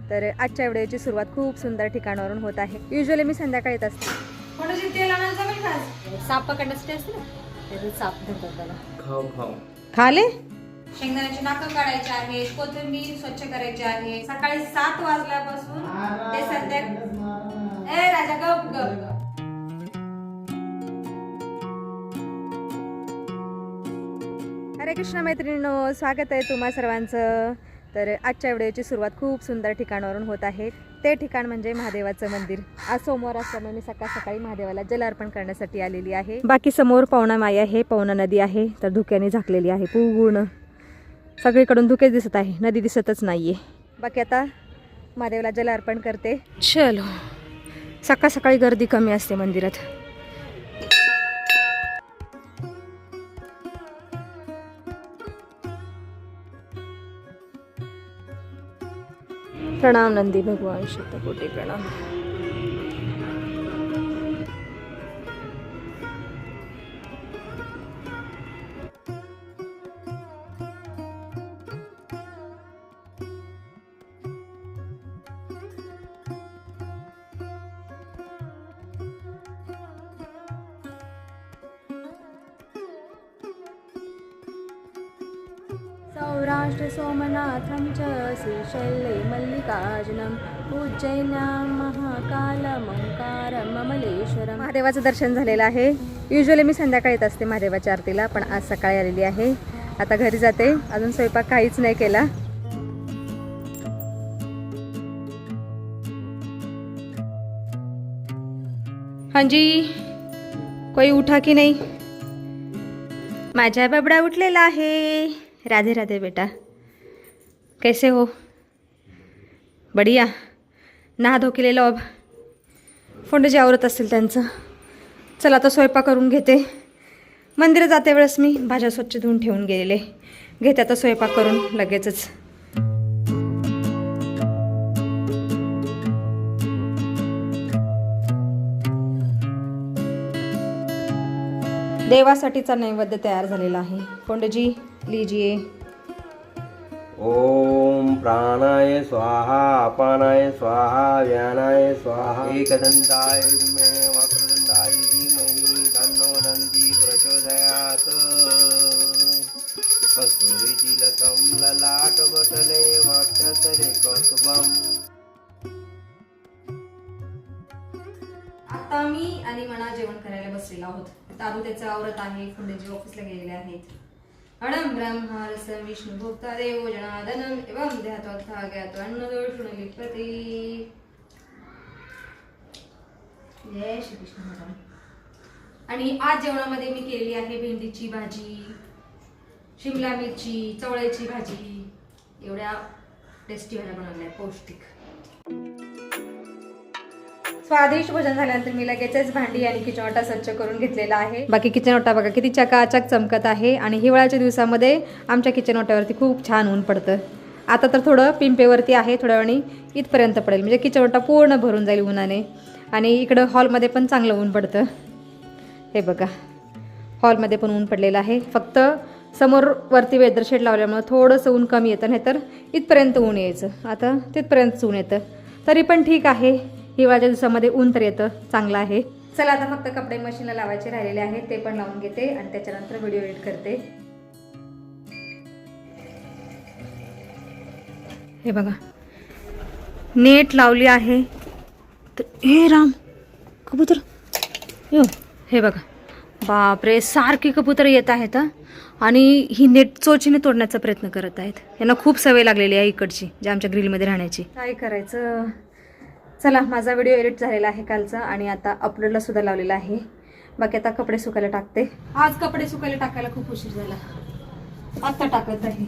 तर आजच्या व्हिडिओची सुरुवात खूप सुंदर ठिकाणावरून होत आहे. युजुअली मी संध्याकाळी येत असते. कोणाची तेल आणायला जमेल का? साप पकडण्यासाठी असते ना, त्याचे साप धरतात त्याला. खाऊ खाले शेंगदाण्याची नाकं काढायची आहेत, कोथिंबीर स्वच्छ करायची आहे. सकाळी 7 वाजल्यापासून ते ए राजा गप गप गप. हरे कृष्ण मैत्रिणींनो, स्वागत आहे तुम्हा सर्वांचं. तर आजच्या व्हिडिओची सुरुवात खूप सुंदर ठिकाणावरून होत आहे. ते ठिकाण म्हणजे महादेवाचं मंदिर. आज सोमवार असल्यामुळे मी सकाळी महादेवाला जल अर्पण करण्यासाठी आलेली आहे. बाकी समोर पवना माई आहे, पवना नदी आहे, तर धुक्याने झाकलेली आहे पूर्ण. सगळीकडून धुकेच दिसत आहे, नदी दिसतच नाहीये. बाकी आता महादेवाला जल अर्पण करते. चलो, सकाळी गर्दी कमी असते मंदिरात. प्रणाम नंदी भगवान, शतकोटी प्रणाम. सौराष्ट्र सोमनाथं च श्रीशैले मल्लिकार्जुनम् उज्जैन्यां महाकालम् ओंकारं ममलेश्वरम्. महादेवाचं दर्शन झालेलं आहे. युजुअली मी संध्याकाळी येत असते महादेवाच्या आरतीला, पण आज सकाळी आलेली आहे. आता घरी जाते. अजून स्वयंपाक काहीच नाही केला. हांजी, कोई उठा की नाही? माझा बबडा उठलेला आहे. राधे राधे बेटा, कैसे हो? बढ़िया. नहा धो केलेलं अब फोंड जे आवरत असतील त्यांचं. चला आता स्वयंपाक करून घेते. मंदिरात जाते वेळेस मी भाज्या स्वच्छ धुवून ठेवून गेलेले. घेते आता स्वयंपाक करून लगेचच. देवासाठीचा नैवेद्य तयार झालेला आहे. पंडितजी लीजिए. ओम प्राणाय स्वाहा, अपानाय स्वाहा, व्यानाय स्वाहा, एकदंताय विद्महे वक्रतुंडाय धीमहि तन्नो दन्ति प्रचोदयात्. कस्तूरितिलकं ललाटपटले वक्षस्थले कौस्तुभम्. आता मी आणि मना जेवण करायला बसलेलो आहोत. तारू त्याचं आवरत आहे. पंडितजी ऑफिसला गेलेले आहेत. अणम ब्रह्मा रसं विष्णु भोक्ता देवो जनार्दनम एवं देहात्वथा ज्ञात्वा अन्नदोषुण लिप्यते. जय श्री कृष्ण महाराज. आणि आज जेवणामध्ये मी केलेली आहे भेंडीची भाजी, शिमला मिरची, चवळ्याची भाजी. एवढ्या टेस्टी भाज्या बनवल्या, पौष्टिक. स्वादिष्ट भोजन झाल्यानंतर मी लगेचच भांडी आणि किचन ओटा स्वच्छ करून घेतलेला आहे. बाकी किचन ओटा बघा किती चकाचक चमकत आहे. आणि हिवाळ्याच्या दिवसामध्ये आमच्या किचन ओट्यावरती खूप छान ऊन पडतं. आता तर थोडं पिंपेवरती आहे, थोड्या वेळाने इथपर्यंत पडेल, म्हणजे किचन ओटा पूर्ण भरून जाईल उन्हाने. आणि इकडं हॉलमध्ये पण चांगलं ऊन पडतं. हे बघा, हॉलमध्ये पण ऊन पडलेलं आहे. फक्त समोर वरती वेदर शेड लावल्यामुळं थोडंसं ऊन कमी येतं, नाहीतर इथपर्यंत ऊन यायचं. आता तिथपर्यंत ऊन येतं, तरी पण ठीक आहे. हिवाळ्याच्या दिवसामध्ये ऊन तर येतं, चांगलं आहे. चला आता फक्त कपडे मशीनला लावायचे राहिलेले आहेत, ते पण लावून घेते आणि त्याच्यानंतर व्हिडिओ एडिट करते. हे बघा, नेट लावली आहे. तर हे राम कबूतर, हे बघा, बापरे, सारखी कबूतर येत आहेत. आणि ही नेट चोचीने तोडण्याचा प्रयत्न करत आहेत. यांना खूप सवय लागलेली आहे इकडची, जे आमच्या ग्रिलमध्ये राहण्याची. काय करायचं. चला, माझा व्हिडिओ एडिट झालेला आहे कालचा आणि आता अपलोडला सुद्धा लावलेला आहे. बाकी आता कपडे सुकायला टाकते. आज कपडे सुकायला टाकायला खूप उशीर झाला, आत्ता टाकत आहे.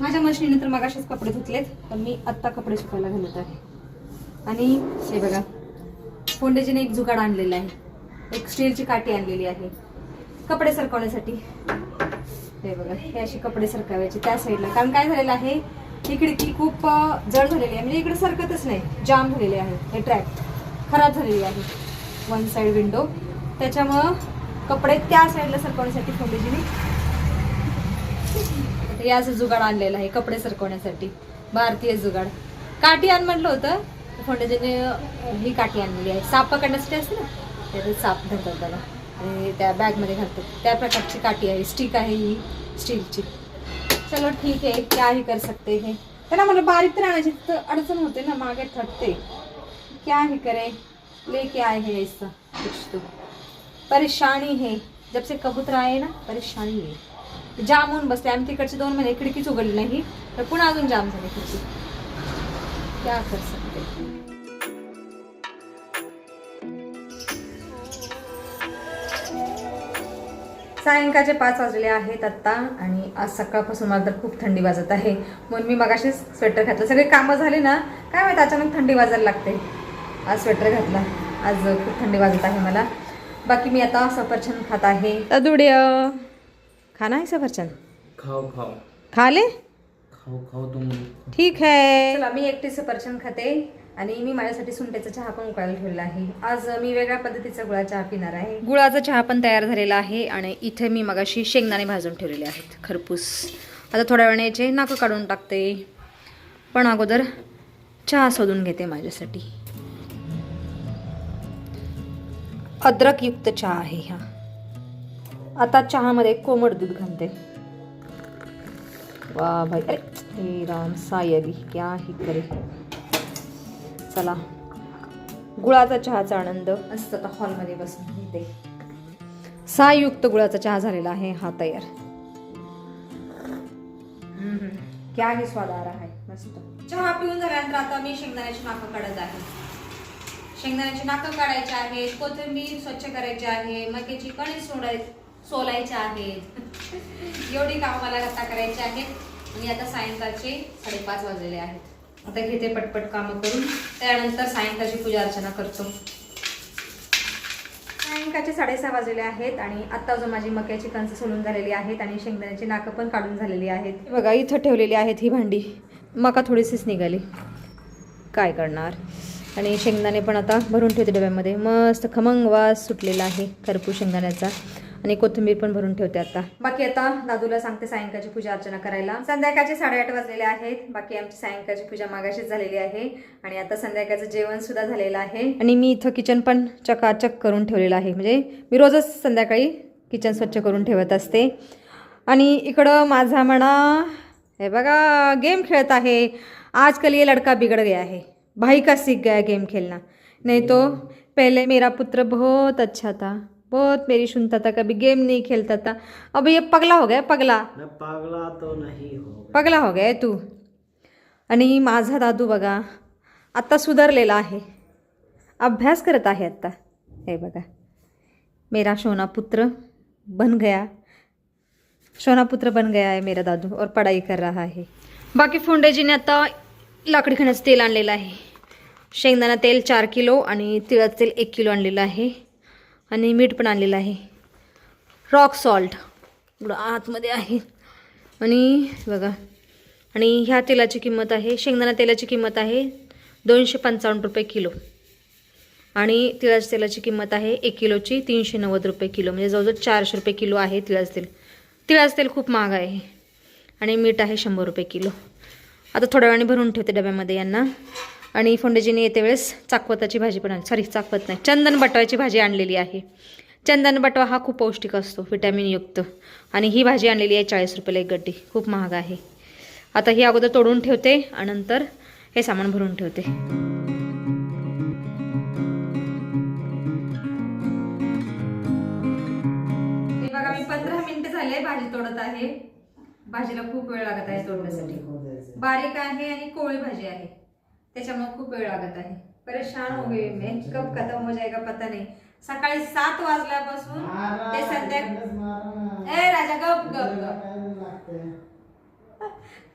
माझ्या मशीनीने तर मगाशीच कपडे धुतलेत, पण मी आत्ता कपडे सुकायला घालत आहे. आणि हे बघा, फोंडेजीने एक जुगाड आणलेला आहे, एक स्टीलची काठी आणलेली आहे कपडे सरकवण्यासाठी. हे बघा, हे अशी कपडे सरकावायची त्या साईडला. कारण काय झालेलं आहे, ही खिडकी खूप जड झालेली आहे, म्हणजे इकडे सरकतच नाही, जाम झालेली आहे. हे ट्रॅक खराब झालेली आहे, वन साईड विंडो. त्याच्यामुळं कपडे त्या साईडला सरकवण्यासाठी फोंडेजीने हे असं जुगाड आणलेलं आहे कपडे सरकवण्यासाठी. भारतीय जुगाड. काठी आण म्हटलं होतं, फोंडेजीने ही काठी आणलेली आहे. साप पकडण्यासाठी असते ना, त्याचे साप धरतात त्याला आणि त्या बॅगमध्ये घालतात, त्या प्रकारची काठी आहे. स्टिक आहे ही स्टीलची. चलो ठीक है, क्या ही कर सकते हैं. त्यांना मला बारीक तर आणायची तर अडचण होते ना, मागे थकते. क्या ही करे, लेके आए हैं ऐसा कुछ तो. परेशानी है, जब से कबूतर आए ना परेशानी आहे. जाम होऊन बसले आम्ही. तिकडचे 2 महिने खिडकीच उघडली नाही, तर पुन्हा अजून जाम झाले खिडकी. क्या कर सकते. सायंकाळचे 5 वाजलेले आहेत आत्ता आणि आज सकाळपासून मला तर खूप थंडी वाजत आहे. म्हणून मी मगाशीच स्वेटर घातलं. सगळे कामं झाली ना, काय माहिती अचानक थंडी वाजायला लागते. आज स्वेटर घातला, आज खूप थंडी वाजत आहे मला. बाकी मी आता सफरचंद खात आहे. तदुड्य खाना है सफरचंद. खाओ खाओ खा ले. खाओ खाओ तुम. ठीक है. चला मी एकटी सफरचंद खाते आणि मी माझ्यासाठी सुंठेचा चहा पण उकळायला ठेवलेला आहे. आज मी वेगळ्या पद्धतीचा गुळाचा चहा पिणार आहे. गुळाचा चहा पण तयार झालेला आहे आणि इथे मी मगाशी शेंगदाणे भाजून ठेवलेले आहेत खरपूस. आता थोड्या वेळाने याचे नाकं काढून टाकते, पण अगोदर चहा शोधून घेते माझ्यासाठी. अद्रकयुक्त चहा आहे हा. आता चहामध्ये कोमट दूध घालते. वाह भाई, अरे हे राम सायली क्या ही करे. चला, गुळाचा चहाचा आनंद मस्त आता हॉलमध्ये बसून घेते. सायुक्त गुळाचा चहा झालेला आहे हा तयार. क्या ही स्वाद आ रहा है. मस्त चहा पिऊन झाल्यानंतर आता मी शेंगदाण्याची नाकं काढत आहे. शेंगदाण्याची नाकं काढायची आहेत, कोथिंबीर स्वच्छ करायची आहे, मक्याची कणी सोलायची आहेत. एवढी कामं मला आता करायची आहेत. आणि आता सायंकाळचे 5:30 वाजलेले आहेत. आता घेते पटपट कामं करून, त्यानंतर सायंकाळची पूजा अर्चना करतो. सायंकाळचे 6:30 वाजलेले आहेत आणि आता अजून माझी मक्याची कणसं सोलून झालेली आहेत आणि शेंगदाण्याची नाकं पण काढून झालेली आहेत. बघा इथं ठेवलेली आहेत ही भांडी. मका थोडीशीच निघाली, काय करणार. आणि शेंगदाणे पण आता भरून ठेवते डब्यामध्ये. मस्त खमंग वास सुटलेला आहे खरपूस शेंगदाण्याचा. आणि कोथिंबीर पण भरून ठेवते आता. बाकी आता दादूला सांगते सायंकाळची पूजा अर्चना करायला. संध्याकाळचे 8:30 वाजलेले आहेत. बाकी आमची सायंकाळची पूजा मागाशीच झालेली आहे आणि आता संध्याकाळचं जेवण सुद्धा झालेलं आहे. आणि मी इथं किचन पण चकाचक करून ठेवलेलं आहे. म्हणजे मी रोजच संध्याकाळी किचन स्वच्छ करून ठेवत असते. आणि इकडं माझा म्हणा हे बघा गेम खेळत आहे. आजकल ये लड़का बिगड़ गया है, भाई का सीख गया गेम खेलना. नहीं तो पहले मेरा पुत्र बहुत अच्छा था, बहुत मेरी सुनता था, कभी गेम नहीं खेलता था. अब ये पगला हो गया. पगला तो नहीं हो. पगला हो गया तू. आणि माझा दादू बघा आत्ता सुधारलेला आहे, अभ्यास करत आहे आत्ता. हे बघा मेरा सोना पुत्र बन गया. सोना पुत्र बन गया है मेरा दादू और पढ़ाई कर रहा है. बाकी फोंडेजीने आता लाकडी खाण्याचं तेल आणलेलं आहे. शेंगदाणा तेल 4 किलो आणि तिळाचं तेल 1 किलो आणलेलं आहे. आणि मीठ पण आणलेलं आहे. रॉक सॉल्ट एवढं आतमध्ये आहे. आणि बघा, आणि ह्या तेलाची किंमत आहे, शेंगदाणा तेलाची किंमत आहे 255 रुपये किलो. आणि तिळाच्या तेलाची किंमत आहे 1 किलोची 390 रुपये किलो. म्हणजे जवळजवळ 400 रुपये किलो आहे तिळाचं तेल. तिळाचं तेल खूप महाग आहे. आणि मीठ आहे 100 रुपये किलो. आता थोड्या वेळाने भरून ठेवते डब्यामध्ये यांना. आणि फोंडेजीने येते वेळेस चाकवताची भाजी पण आणली. सॉरी चाकवत नाही, चंदन बटवाची भाजी आणलेली आहे. चंदन बटवा हा खूप पौष्टिक असतो, व्हिटॅमिनयुक्त. आणि ही भाजी आणलेली आहे 40 रुपयाला एक गड्डी, खूप महाग आहे. आता ही अगोदर तोडून ठेवते आणि नंतर हे सामान भरून ठेवते. हे बघा मी 15 मिनिटं झाले भाजी तोडत आहे. भाजीला खूप वेळ लागत आहे तोडण्यासाठी. बारीक आहे आणि कोवळी भाजी आहे, त्याच्यामुळे खूप वेळ लागत आहे. परेशान हो गई मैं, कब खत्म हो जाएगा पता नहीं. सकाळी 7 वाजल्यापासून ते संध्याकाळी ए राजा गप गप गप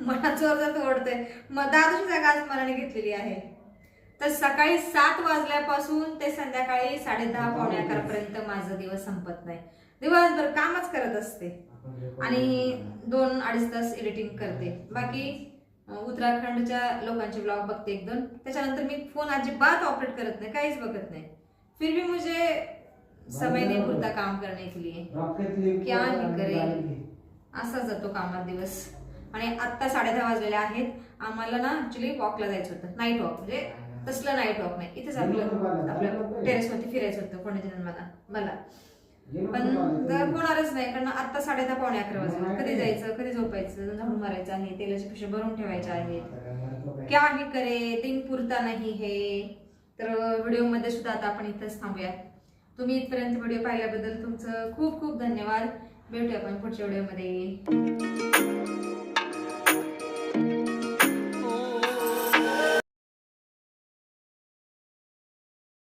मला जोरदार ओढतोय. मग दादूची जागा आज मनाने घेतलेली आहे. तर सकाळी 7 वाजल्यापासून ते संध्याकाळी 10:30 पावणे 11 पर्यंत माझा दिवस संपत नाही. दिवसभर कामच करत असते आणि 2-2.5 तास एडिटिंग करते. बाकी उत्तराखंडच्या लोकांचे ब्लॉग बघते 1-2. त्याच्यानंतर मी फोन अजिबात ऑपरेट करत नाही, काहीच बघत नाही. फिर भी मुझे समय नहीं पुरता काम करने के लिए, क्या नहीं करे. असा जातो कामात दिवस. आणि आत्ता 10:30 वाजलेले आहेत आम्हाला ना ऍक्च्युली वॉकला जायचं होतं, नाईट वॉक, म्हणजे तसलं नाईट वॉक नाही, इथेच आपल्या टेरेसवरती फिरायचं होतं कोणी मला पण होणारच नाही, कारण आता 10:30 पावणे 11 वाजले. कधी जायचं, कधी झोपायचं, झाडू मारायचं आहे, तेलाचे पिशे भरून ठेवायचे आहेत, क्या ही करे, दिन पुरता नाही हे. तर व्हिडिओमध्ये सुद्धा आता आपण इथंच थांबूया. तुम्ही इथपर्यंत व्हिडिओ पाहिल्याबद्दल तुमचं खूप खूप धन्यवाद. भेटूया आपण पुढच्या व्हिडिओमध्ये.